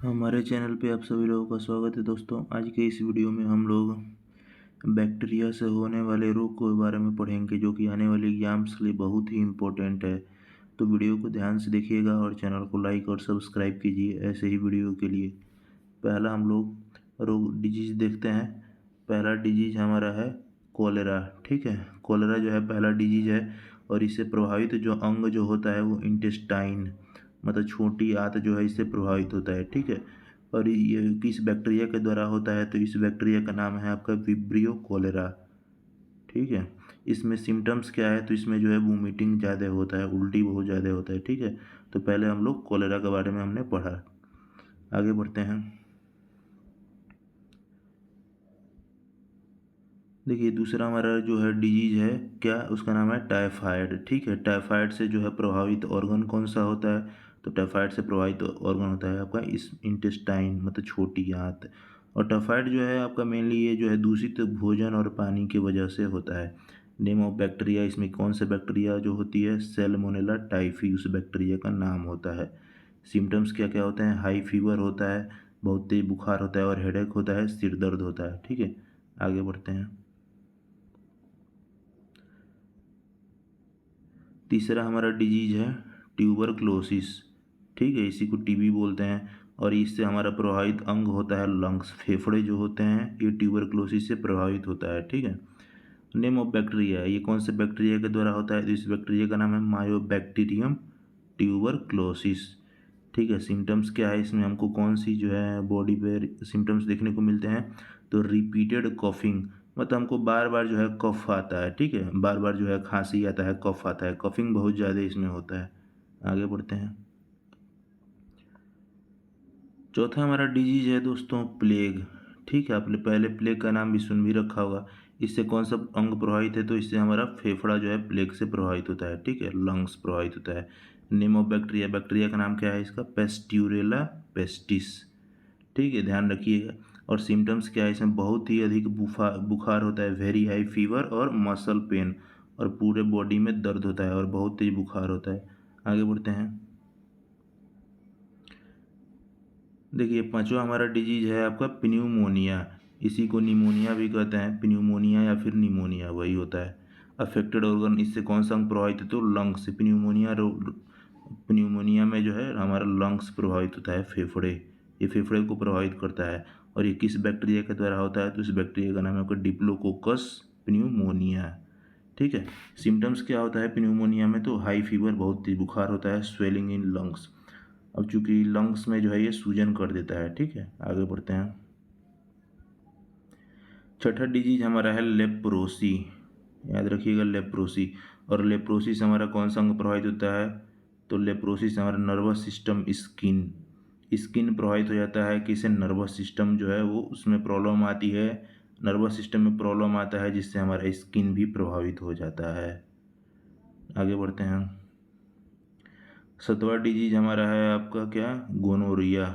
हमारे चैनल पे आप सभी लोगों का स्वागत है दोस्तों। आज के इस वीडियो में हम लोग बैक्टीरिया से होने वाले रोग के बारे में पढ़ेंगे, जो कि आने वाले एग्जाम्स के लिए बहुत ही इम्पोर्टेंट है। तो वीडियो को ध्यान से देखिएगा और चैनल को लाइक और सब्सक्राइब कीजिए ऐसे ही वीडियो के लिए। पहला हम लोग रोग डिजीज देखते हैं। पहला डिजीज हमारा है कोलेरा। ठीक है, कोलेरा जो है पहला डिजीज है और इससे प्रभावित जो अंग जो होता है वो इंटेस्टाइन, मतलब छोटी आंत जो है इससे प्रभावित होता है। ठीक है, और ये किस बैक्टीरिया के द्वारा होता है, तो इस बैक्टीरिया का नाम है आपका विब्रियो कोलेरा। ठीक है, इसमें सिम्टम्स क्या है, तो इसमें जो है वोमिटिंग ज़्यादा होता है, उल्टी बहुत ज़्यादा होता है। ठीक है, तो पहले हम लोग कोलेरा के बारे में हमने पढ़ा। आगे बढ़ते हैं। देखिए दूसरा हमारा जो है डिजीज है क्या, उसका नाम है टाइफाइड। ठीक है, टाइफाइड से जो है प्रभावित ऑर्गन कौन सा होता है, तो टाइफाइड से प्रभावित ऑर्गन होता है आपका इस इंटेस्टाइन, मतलब छोटी आंत। और टाइफाइड जो है आपका मेनली ये जो है दूषित भोजन और पानी की वजह से होता है। नेम ऑफ बैक्टीरिया, इसमें कौन से बैक्टीरिया जो होती है, सैल्मोनेला टाइफी उस बैक्टीरिया का नाम होता है। सिम्टम्स क्या क्या होते हैं, हाई फीवर होता है, बहुत तेज बुखार होता है और हेडेक होता है, सिर दर्द होता है। ठीक है, आगे बढ़ते हैं। तीसरा हमारा डिजीज है ट्यूबरक्लोसिस। ठीक है, इसी को टीबी बोलते हैं और इससे हमारा प्रभावित अंग होता है लंग्स, फेफड़े जो होते हैं ये ट्यूबरक्लोसिस से प्रभावित होता है। ठीक है, नेम ऑफ बैक्टीरिया, ये कौन से बैक्टीरिया के द्वारा होता है, तो इस बैक्टीरिया का नाम है मायोबैक्टीरियम ट्यूबरक्लोसिस। ठीक है, सिम्टम्स क्या है, इसमें हमको कौन सी जो है बॉडी पे सिम्टम्स देखने को मिलते हैं, तो रिपीटेड कॉफिंग, मतलब हमको बार बार जो है कफ आता है। ठीक है, बार बार जो है खांसी आता है, कफ आता है, कफिंग बहुत ज़्यादा इसमें होता है। आगे बढ़ते हैं। चौथा हमारा डिजीज है दोस्तों प्लेग। ठीक है, आपने पहले प्लेग का नाम भी सुन भी रखा होगा। इससे कौन सा अंग प्रभावित है, तो इससे हमारा फेफड़ा जो है प्लेग से प्रभावित होता है। ठीक है, लंग्स प्रभावित होता है। नेम ऑफ बैक्टीरिया, बैक्टीरिया का नाम क्या है इसका, पेस्ट्यूरेला पेस्टिस। ठीक है, ध्यान रखिएगा। और सिम्टम्स क्या है, इसमें बहुत ही अधिक बुखार होता है, वेरी हाई फीवर और मसल पेन, और पूरे बॉडी में दर्द होता है और बहुत तेज बुखार होता है। आगे बढ़ते हैं। देखिए पांचवा हमारा डिजीज है आपका प्न्यूमोनिया। इसी को निमोनिया भी कहते हैं, प्न्यूमोनिया या फिर निमोनिया वही होता है। अफेक्टेड ऑर्गन, इससे कौन सा अंग प्रभावित है, तो लंग्स। प्न्यूमोनिया में जो है हमारा लंग्स प्रभावित होता है, फेफड़े, ये फेफड़े को प्रभावित करता है। और ये किस बैक्टीरिया के द्वारा होता है, तो इस बैक्टीरिया का नाम है आपका डिप्लोकोकस प्न्यूमोनिया। ठीक है, सिम्टम्स क्या होता है प्न्यूमोनिया में, तो हाई फीवर, बहुत तेज बुखार होता है, स्वेलिंग इन लंग्स। अब चूंकि लंग्स में जो है ये सूजन कर देता है। ठीक है, आगे बढ़ते हैं। छठा डिजीज हमारा है लेप्रोसी। याद रखिएगा लेप्रोसी। और लेप्रोसिस हमारा कौन सा अंग प्रभावित होता है, तो लेप्रोसिस हमारा नर्वस सिस्टम, स्किन, स्किन प्रभावित हो जाता है। किसे, नर्वस सिस्टम जो है वो उसमें प्रॉब्लम आती है, नर्वस सिस्टम में प्रॉब्लम आता है जिससे हमारा स्किन भी प्रभावित हो जाता है। आगे बढ़ते हैं। सातवां डिजीज हमारा है आपका क्या, गोनोरिया।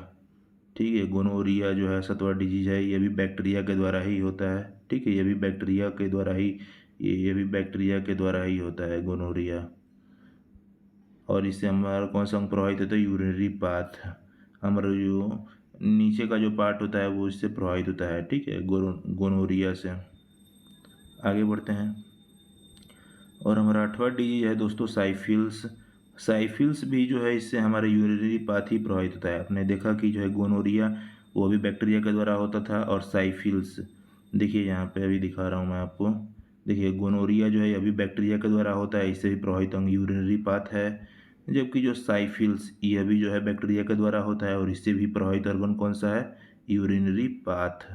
ठीक है, गोनोरिया जो है सातवां डिजीज है, ये भी बैक्टीरिया के द्वारा ही होता है। ठीक है, ये भी बैक्टीरिया के द्वारा ही, ये भी बैक्टीरिया के द्वारा ही होता है गोनोरिया। और इससे हमारा कौन सा अंग प्रभावित होता है, यूरिनरी पाथ, हमारा जो नीचे का जो पार्ट होता है वो इससे प्रभावित होता है। ठीक है, गोनोरिया से। आगे बढ़ते हैं। और हमारा आठवां डिजीज है दोस्तों साइफिल्स। साइफिल्स भी जो है इससे हमारे यूरिनरी पाथ ही प्रभावित होता है। आपने देखा कि जो है गोनोरिया वो भी बैक्टीरिया के द्वारा होता था, और साइफिल्स देखिए यहाँ पे अभी दिखा रहा हूँ मैं आपको। देखिए गोनोरिया जो है अभी बैक्टीरिया के द्वारा होता है, इससे भी प्रभावित अंग यूरिनरी पाथ है। जबकि जो साइफिल्स ये भी जो है बैक्टीरिया के द्वारा होता है और इससे भी प्रभावित ऑर्गन कौन सा है, यूरिनरी पाथ।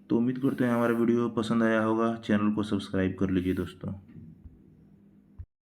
तो उम्मीद करते हैं हमारा वीडियो पसंद आया होगा, चैनल को सब्सक्राइब कर लीजिए दोस्तों।